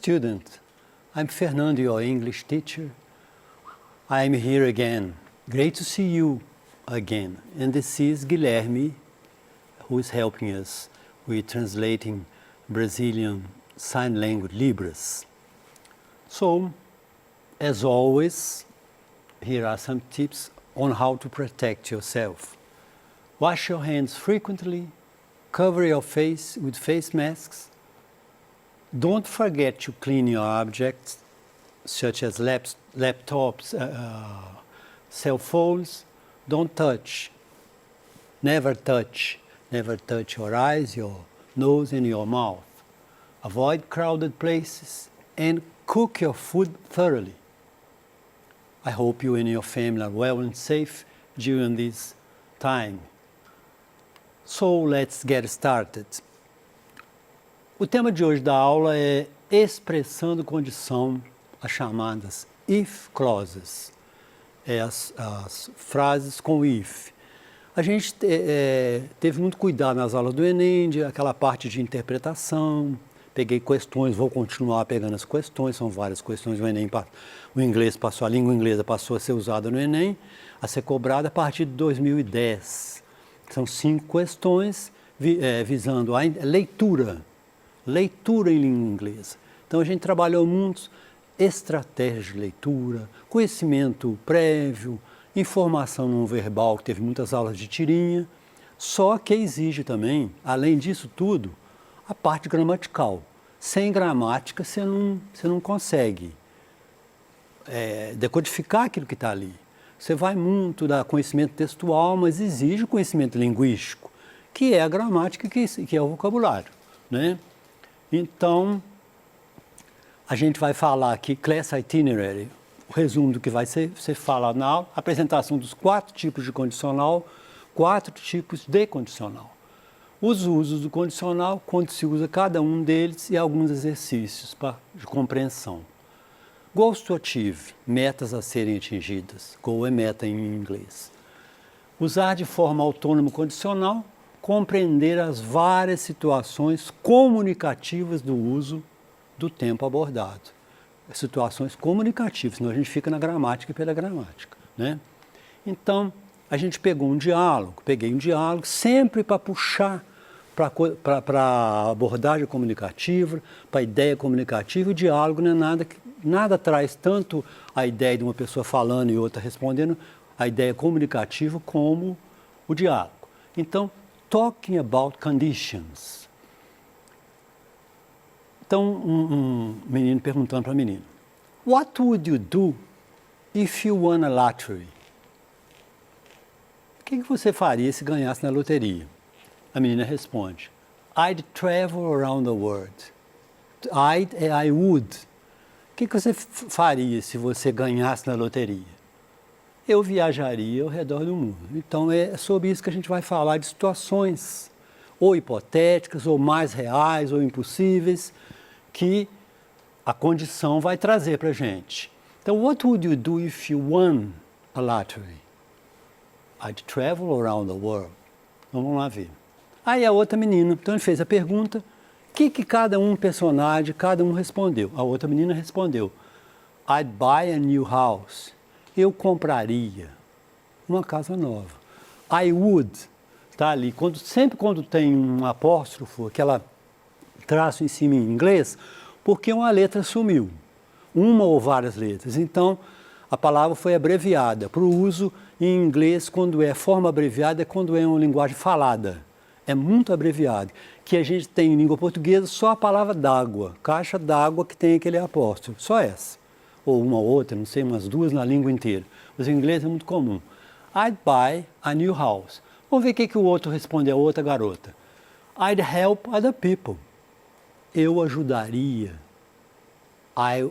student. I'm Fernando, your English teacher. I'm here again. Great to see you again. And this is Guilherme, who is helping us with translating Brazilian Sign Language, Libras. So, as always, here are some tips on how to protect yourself. Wash your hands frequently, cover your face with face masks. Don't forget to clean your objects, such as laptops, cell phones. Don't touch, never touch your eyes, your nose and your mouth. Avoid crowded places and cook your food thoroughly. I hope you and your family are well and safe during this time. So let's get started. O tema de hoje da aula é expressando condição, as chamadas if clauses, as frases com if. A gente teve muito cuidado nas aulas do Enem, aquela parte de interpretação, peguei questões, vou continuar pegando as questões, são várias questões do Enem, o inglês passou, a língua inglesa passou a ser usada no Enem, a ser cobrada a partir de 2010. São 5 questões visando a leitura em língua inglesa. Então a gente trabalhou muito estratégias de leitura, conhecimento prévio, informação não verbal, que teve muitas aulas de tirinha, só que exige também, além disso tudo, a parte gramatical. Sem gramática você não consegue decodificar aquilo que está ali. Você vai muito dar conhecimento textual, mas exige conhecimento linguístico, que é a gramática, que é o vocabulário, né? Então, a gente vai falar aqui, Class Itinerary, o resumo do que vai ser falado na aula, apresentação dos 4 tipos de condicional, 4 tipos de condicional. Os usos do condicional, quando se usa cada um deles e alguns exercícios de compreensão. Goals to achieve, metas a serem atingidas. Goal é meta em inglês. Usar de forma autônoma o condicional, compreender as várias situações comunicativas do uso do tempo abordado. Situações comunicativas, senão a gente fica na gramática e pela gramática, né? Então, a gente peguei um diálogo sempre para puxar para a abordagem comunicativa, para a ideia comunicativa. O diálogo não é nada traz tanto a ideia de uma pessoa falando e outra respondendo, a ideia comunicativa como o diálogo. Então, talking about conditions. Então, um menino perguntando para a menina, what would you do if you won a lottery? O que você faria se ganhasse na loteria? A menina responde, I'd travel around the world. I would. O que você faria se você ganhasse na loteria? Eu viajaria ao redor do mundo. Então, é sobre isso que a gente vai falar, de situações ou hipotéticas, ou mais reais, ou impossíveis, que a condição vai trazer para a gente. Então, what would you do if you won a lottery? I'd travel around the world. Então, vamos lá ver. Aí a outra menina, então ele fez a pergunta, o que cada um respondeu? A outra menina respondeu, I'd buy a new house. Eu compraria uma casa nova. I would, está ali. Sempre quando tem um apóstrofo, aquela traço em cima em inglês, porque uma letra sumiu, uma ou várias letras. Então, a palavra foi abreviada para o uso em inglês. Quando é forma abreviada, é quando é uma linguagem falada. É muito abreviado. Que a gente tem em língua portuguesa só a palavra d'água, caixa d'água que tem aquele apóstrofo, só essa. Ou uma outra, não sei, umas 2 na língua inteira. Mas em inglês é muito comum. I'd buy a new house. Vamos ver o que o outro responde, a outra garota. I'd help other people. Eu ajudaria. I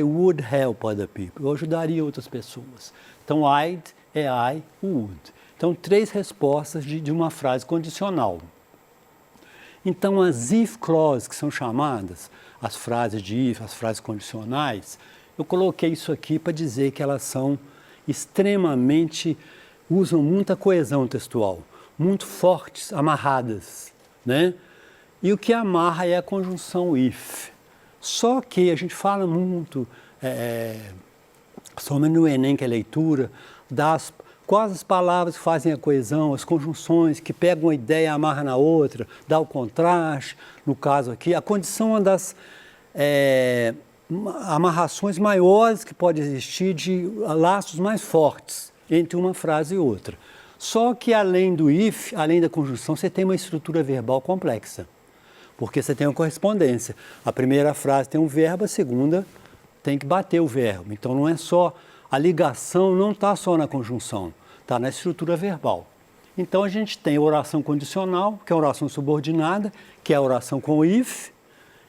would help other people. Eu ajudaria outras pessoas. Então, I'd é I would. Então, 3 respostas de uma frase condicional. Então, as if clauses, que são chamadas, as frases de if, as frases condicionais, eu coloquei isso aqui para dizer que elas são extremamente, usam muita coesão textual, muito fortes, amarradas, né? E o que amarra é a conjunção if. Só que a gente fala muito, somente no Enem, que é leitura, quais as palavras que fazem a coesão, as conjunções que pegam uma ideia e amarram na outra, dá o contraste, no caso aqui. A condição é uma das amarrações maiores que pode existir, de laços mais fortes entre uma frase e outra. Só que além do if, além da conjunção, você tem uma estrutura verbal complexa, porque você tem uma correspondência. A primeira frase tem um verbo, a segunda tem que bater o verbo. Então não é só, a ligação não está só na conjunção, está na estrutura verbal. Então a gente tem a oração condicional, que é a oração subordinada, que é a oração com o if,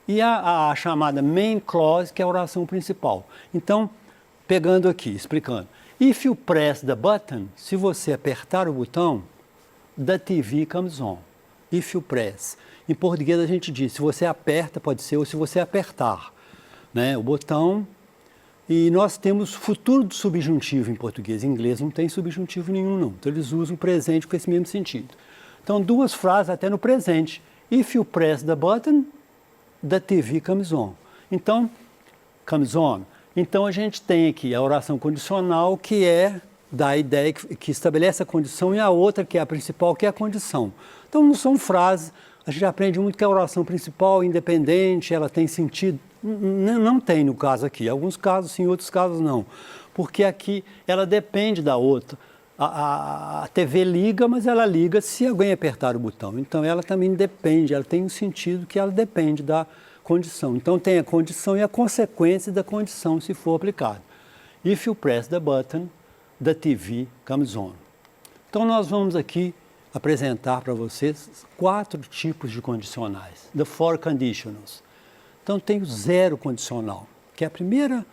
e a chamada main clause, que é a oração principal. Então, pegando aqui, explicando. If you press the button, se você apertar o botão, the TV comes on. If you press. Em português a gente diz, se você aperta, pode ser, ou se você apertar, né, o botão. E nós temos futuro do subjuntivo em português. Em inglês não tem subjuntivo nenhum, não. Então eles usam o presente com esse mesmo sentido. Então, duas frases até no presente. If you press the button, the TV comes on. Então, comes on. Então, a gente tem aqui a oração condicional, que é da ideia que estabelece a condição, e a outra, que é a principal, que é a condição. Então, não são frases, a gente aprende muito que a oração principal, independente, ela tem sentido. Não tem no caso aqui. Em alguns casos sim, em outros casos não. Porque aqui ela depende da outra. A TV liga, mas ela liga se alguém apertar o botão. Então ela também depende, ela tem um sentido que ela depende da condição. Então tem a condição e a consequência da condição se for aplicado. If you press the button, the TV comes on. Então nós vamos aqui apresentar para vocês 4 tipos de condicionais. The 4 conditionals. Então tem o zero condicional, que é a primeira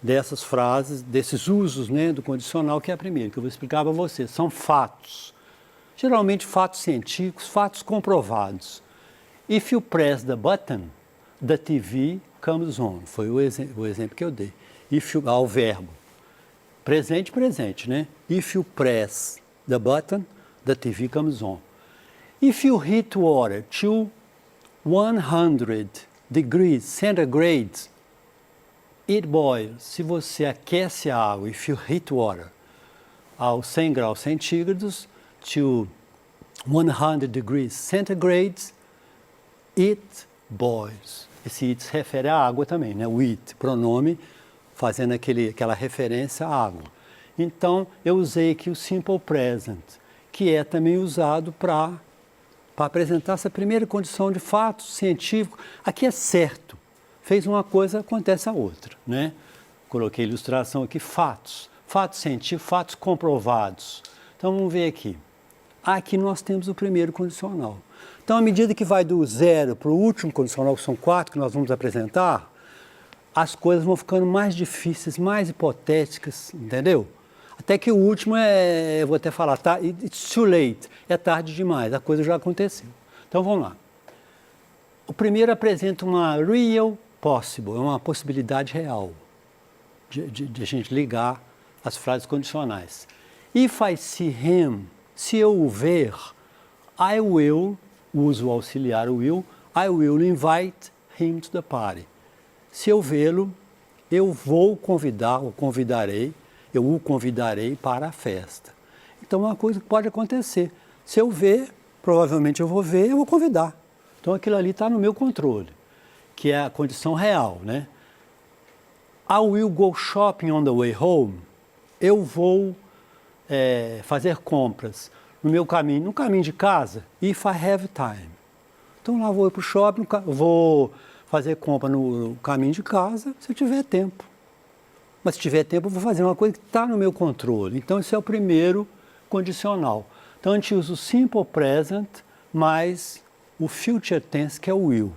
dessas frases, desses usos, né, do condicional, que é a primeira, que eu vou explicar para vocês. São fatos, geralmente fatos científicos, fatos comprovados. If you press the button, the TV comes on. Foi o exemplo que eu dei. Ao verbo. Presente, presente, né? If you press the button, the TV comes on. If you heat water to 100 degrees centigrade, it boils. Se você aquece a água, if you heat water, aos 100 graus centígrados, to 100 degrees centigrade, it boils. Esse it se refere à água também, né? O it, pronome, fazendo aquela referência à água. Então, eu usei aqui o simple present, que é também usado para apresentar essa primeira condição de fato científico. Aqui é certo. Fez uma coisa, acontece a outra, né? Coloquei ilustração aqui, fatos. Fatos científicos, fatos comprovados. Então, vamos ver aqui. Aqui nós temos o primeiro condicional. Então, à medida que vai do zero para o último condicional, que são 4 que nós vamos apresentar, as coisas vão ficando mais difíceis, mais hipotéticas, entendeu? Até que o último eu vou até falar, tá? It's too late, é tarde demais, a coisa já aconteceu. Então vamos lá. O primeiro apresenta uma real possible, é uma possibilidade real de a gente ligar as frases condicionais. If I see him, se eu o ver, I will, uso o auxiliar will, I will invite him to the party. Se eu vê-lo, eu vou convidar, ou convidarei, eu o convidarei para a festa. Então, é uma coisa que pode acontecer. Se eu ver, provavelmente eu vou ver, eu vou convidar. Então, aquilo ali está no meu controle, que é a condição real, né? I will go shopping on the way home. Eu vou fazer compras no meu caminho, no caminho de casa, if I have time. Então, lá vou eu para o shopping, vou fazer compra no caminho de casa, se eu tiver tempo. Mas se tiver tempo, eu vou fazer uma coisa que está no meu controle. Então, esse é o primeiro condicional. Então, a gente usa o simple present mais o future tense, que é o will.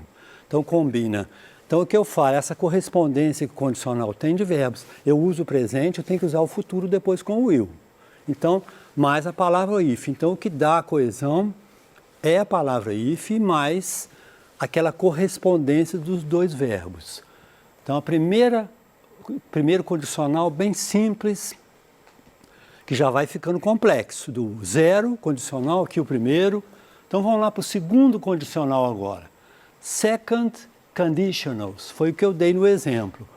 Então, combina. Então, o que eu falo, essa correspondência que o condicional tem de verbos. Eu uso o presente, eu tenho que usar o futuro depois com o will. Então, mais a palavra if. Então, o que dá a coesão é a palavra if mais aquela correspondência dos dois verbos. Então, primeiro condicional bem simples, que já vai ficando complexo, do zero condicional, aqui o primeiro. Então vamos lá para o segundo condicional agora. Second conditionals, foi o que eu dei no exemplo.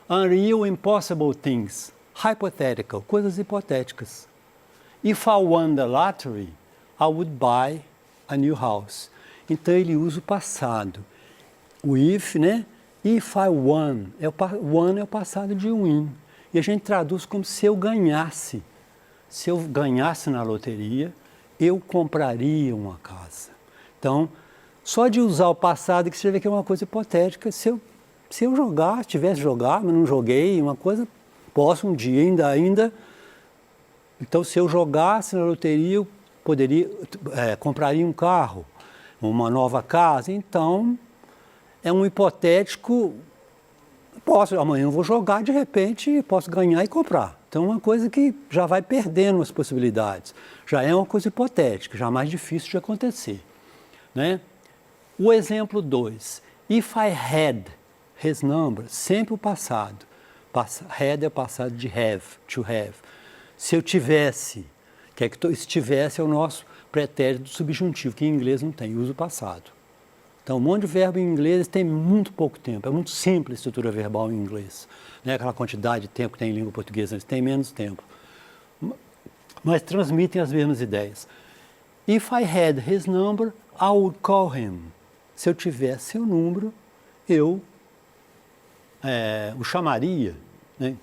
Unreal, impossible things, hypothetical, coisas hipotéticas. If I won the lottery, I would buy a new house. Então ele usa o passado. O if, né? If I won, won é o passado de win. E a gente traduz como se eu ganhasse. Se eu ganhasse na loteria, eu compraria uma casa. Então, só de usar o passado que você vê que é uma coisa hipotética. Se eu jogar, tivesse jogado, mas não joguei, uma coisa, posso um dia ainda. Então, se eu jogasse na loteria, eu compraria um carro, uma nova casa. Então, é um hipotético. Amanhã eu vou jogar, de repente, posso ganhar e comprar. Então, é uma coisa que já vai perdendo as possibilidades. Já é uma coisa hipotética, já mais difícil de acontecer. Né? O exemplo 2. If I had his number, sempre o passado. Had é o passado de have, to have. Se eu tivesse, se tivesse é o nosso pretérito subjuntivo, que em inglês não tem, usa o passado. Então, um monte de verbo em inglês tem muito pouco tempo, é muito simples a estrutura verbal em inglês. Não é aquela quantidade de tempo que tem em língua portuguesa, eles têm menos tempo. Mas transmitem as mesmas ideias. If I had his number, I would call him. Se eu tivesse seu número, eu o chamaria. Né?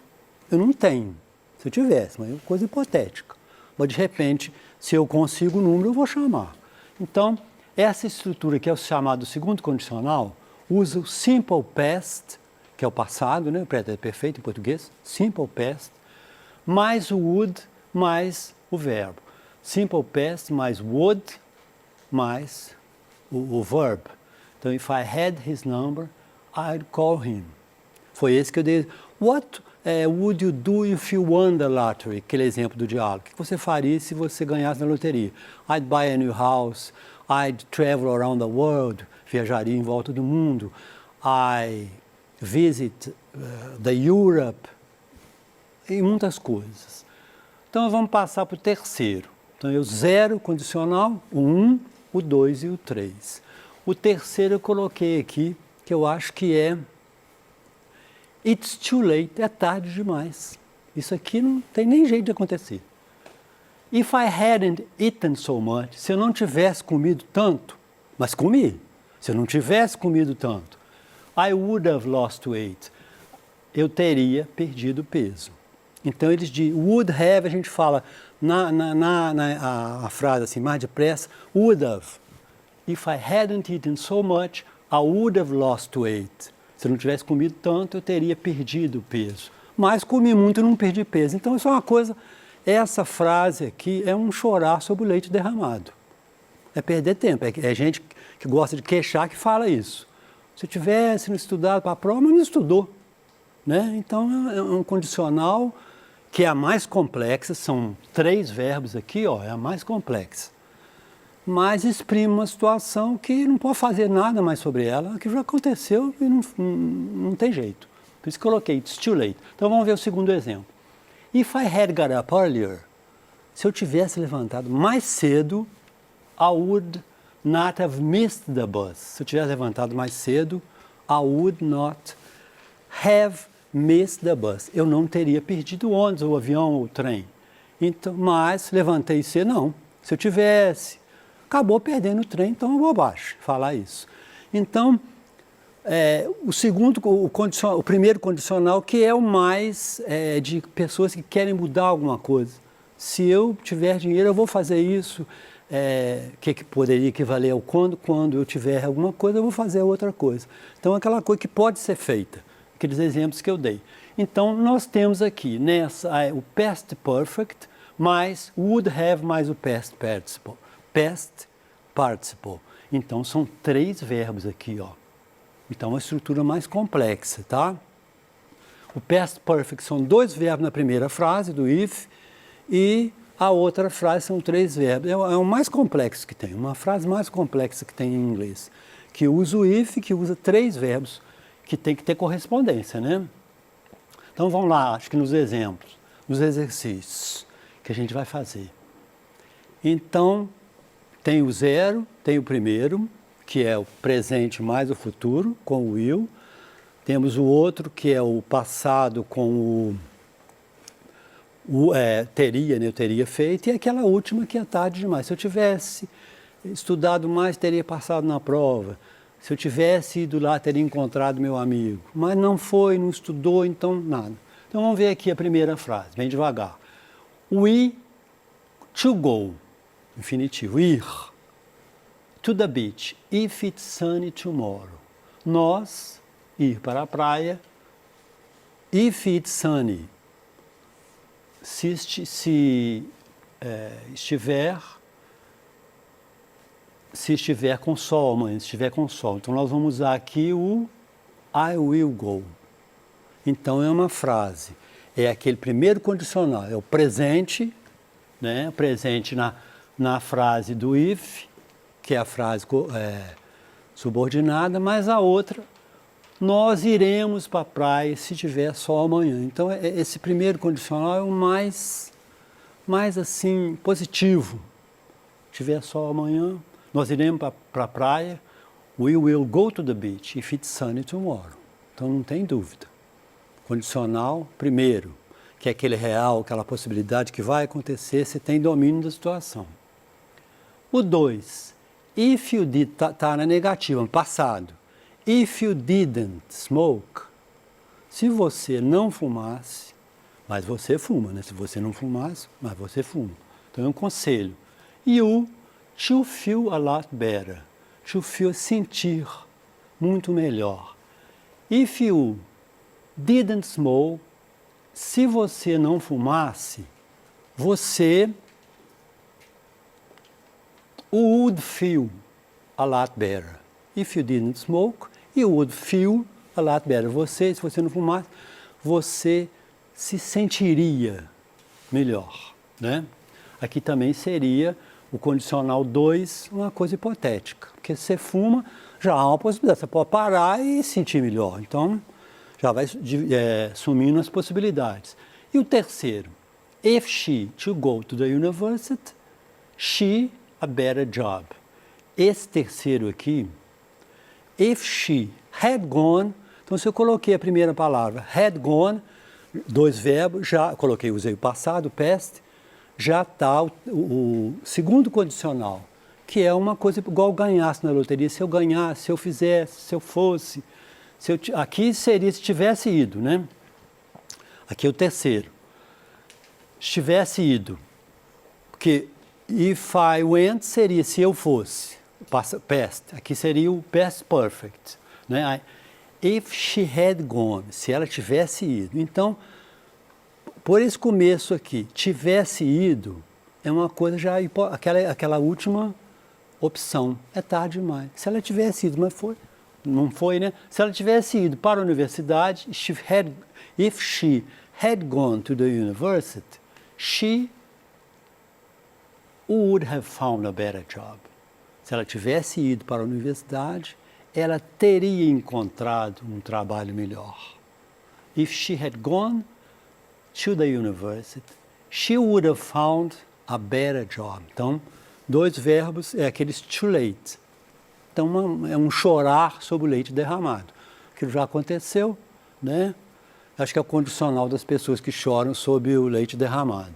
Eu não tenho, se eu tivesse, mas é uma coisa hipotética. Mas, de repente, se eu consigo o número, eu vou chamar. Então, essa estrutura que é o chamado segundo condicional, usa o simple past, que é o passado, né? O pretérito perfeito em português, simple past, mais o would, mais o verbo. Simple past mais would, mais o verb. Então, if I had his number, I'd call him. Foi esse que eu dei. What would you do if you won the lottery? Aquele exemplo do diálogo. O que você faria se você ganhasse na loteria? I'd buy a new house. I'd travel around the world. Viajaria em volta do mundo. I visit the Europe. E muitas coisas. Então, vamos passar para o terceiro. Então, eu zero condicional, o 1, o 2 e o 3. O terceiro eu coloquei aqui, que eu acho que é It's too late, é tarde demais. Isso aqui não tem nem jeito de acontecer. If I hadn't eaten so much, se eu não tivesse comido tanto, mas comi, se eu não tivesse comido tanto, I would have lost weight, eu teria perdido peso. Então, eles dizem, would have, a gente fala a frase assim, mais depressa, would have. If I hadn't eaten so much, I would have lost weight. Se eu não tivesse comido tanto, eu teria perdido peso. Mas comi muito e não perdi peso. Então, isso é uma coisa, essa frase aqui é um chorar sobre o leite derramado. É perder tempo, é gente que gosta de queixar que fala isso. Se eu tivesse estudado para a prova, mas não estudou. Né? Então, é um condicional que é a mais complexa, são 3 verbos aqui, ó, é a mais complexa. Mas exprime uma situação que não pode fazer nada mais sobre ela, que já aconteceu e não tem jeito. Por isso que coloquei, it's too late. Então vamos ver o segundo exemplo. If I had got up earlier, se eu tivesse levantado mais cedo, I would not have missed the bus. Se eu tivesse levantado mais cedo, I would not have missed the bus. Eu não teria perdido o ônibus, o avião ou o trem. Então, mas levantei cedo, não. Se eu tivesse, acabou perdendo o trem, então é bobagem falar isso. Então, o primeiro condicional, que é o mais de pessoas que querem mudar alguma coisa. Se eu tiver dinheiro, eu vou fazer isso, que poderia equivaler ao quando eu tiver alguma coisa, eu vou fazer outra coisa. Então, aquela coisa que pode ser feita, aqueles exemplos que eu dei. Então, nós temos aqui o past perfect, mais would have, mais o past participle. Past participle. Então, são 3 verbos aqui, ó. Então, uma estrutura mais complexa, tá? O past perfect são 2 verbos na primeira frase do if e a outra frase são 3 verbos. É o mais complexo que tem, uma frase mais complexa que tem em inglês, que usa o if, que usa 3 verbos, que tem que ter correspondência, né? Então, vamos lá, acho que nos exemplos, nos exercícios que a gente vai fazer. Então, Tem o zero, tem o primeiro, que é o presente mais o futuro, com o will. Temos o outro, que é o passado com teria, né? Eu teria feito. E aquela última, que é tarde demais. Se eu tivesse estudado mais, teria passado na prova. Se eu tivesse ido lá, teria encontrado meu amigo. Mas não foi, não estudou, então nada. Então vamos ver aqui a primeira frase, bem devagar. We to go, infinitivo, ir. To the beach, if it's sunny tomorrow. Nós, ir para a praia, if it's sunny. Se estiver com sol amanhã, se estiver com sol. Então nós vamos usar aqui o I will go. Então é uma frase, é aquele primeiro condicional, é o presente, né? Presente na frase do if, que é a frase subordinada, mas a outra, nós iremos para a praia se tiver sol amanhã. Então esse primeiro condicional é o mais assim, positivo. Se tiver sol amanhã, nós iremos para a praia. We will go to the beach if it's sunny tomorrow. Então não tem dúvida. Condicional, primeiro, que é aquele real, aquela possibilidade que vai acontecer, você tem domínio da situação. O 2, if you did, tá na negativa, no passado. If you didn't smoke, se você não fumasse, mas você fuma, né? Se você não fumasse, mas você fuma. Então é um conselho. E o to feel a lot better, to feel, sentir muito melhor. If you didn't smoke, se você não fumasse, você would feel a lot better. If you didn't smoke, you would feel a lot better. Você, se você não fumasse, você se sentiria melhor, né? Aqui também seria o condicional 2, uma coisa hipotética. Porque se você fuma, já há uma possibilidade. Você pode parar e sentir melhor. Então, já vai sumindo as possibilidades. E o terceiro, if she to go to the university, she a better job. Esse terceiro aqui, if she had gone, então se eu coloquei a primeira palavra, had gone, 2 verbos, já coloquei, usei o passado, past, já está o segundo condicional, que é uma coisa igual ganhasse na loteria. Se eu ganhasse, se eu fizesse, se eu fosse, aqui seria se tivesse ido, né? Aqui é o terceiro. Se tivesse ido, porque if I went seria se eu fosse, past. Aqui seria o past perfect, né? If she had gone, se ela tivesse ido. Então, por esse começo aqui, tivesse ido, é uma coisa já, aquela última opção, é tarde demais. Se ela tivesse ido, mas não foi, né? Se ela tivesse ido para a universidade, if she had gone to the university, she would have found a better job. Se ela tivesse ido para a universidade, ela teria encontrado um trabalho melhor. If she had gone to the university, she would have found a better job. Então, 2 verbos é aqueles too late. Então, é um chorar sobre o leite derramado. Aquilo já aconteceu, né? Acho que é o condicional das pessoas que choram sobre o leite derramado.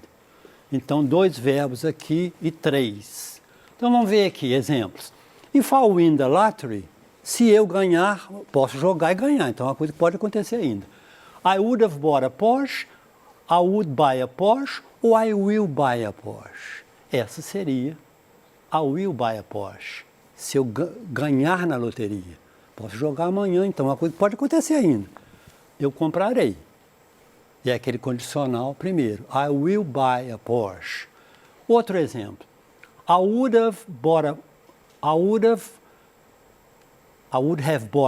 Então, 2 verbos aqui e 3. Então, vamos ver aqui exemplos. If I win the lottery, se eu ganhar, posso jogar e ganhar. Então, é uma coisa que pode acontecer ainda. I would have bought a Porsche, I would buy a Porsche, ou I will buy a Porsche. Essa seria I will buy a Porsche. Se eu ganhar na loteria, posso jogar amanhã, então é uma coisa que pode acontecer ainda. Eu comprarei. E é aquele condicional primeiro. I will buy a Porsche. Outro exemplo. I would have bought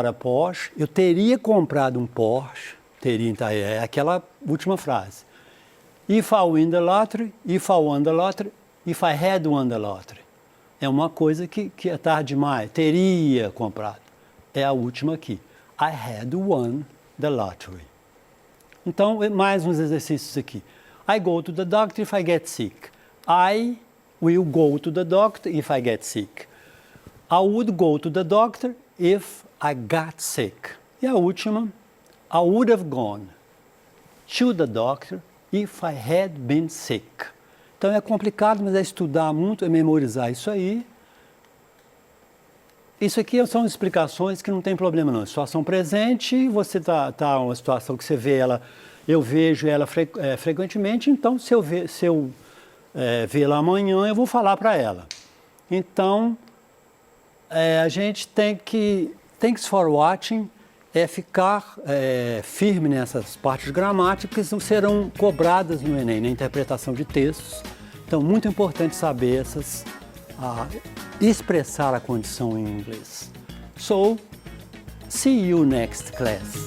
a Porsche. Eu teria comprado um Porsche. Teria, então, é aquela última frase. If I win the lottery, if I won the lottery, if I had won the lottery. É uma coisa que é tarde demais. Teria comprado. É a última aqui. I had won the lottery. Então, mais uns exercícios aqui. I go to the doctor if I get sick. I will go to the doctor if I get sick. I would go to the doctor if I got sick. E a última, I would have gone to the doctor if I had been sick. Então é complicado, mas é estudar muito, é memorizar isso aí. Isso aqui são explicações que não tem problema não. Situação presente, você tá uma situação que você vê ela, eu vejo ela frequentemente, então se eu vê-la amanhã, eu vou falar para ela. Então, a gente tem que, thanks for watching, ficar firme nessas partes gramáticas que serão cobradas no Enem, na interpretação de textos. Então, muito importante saber expressar a condição em inglês. So, see you next class.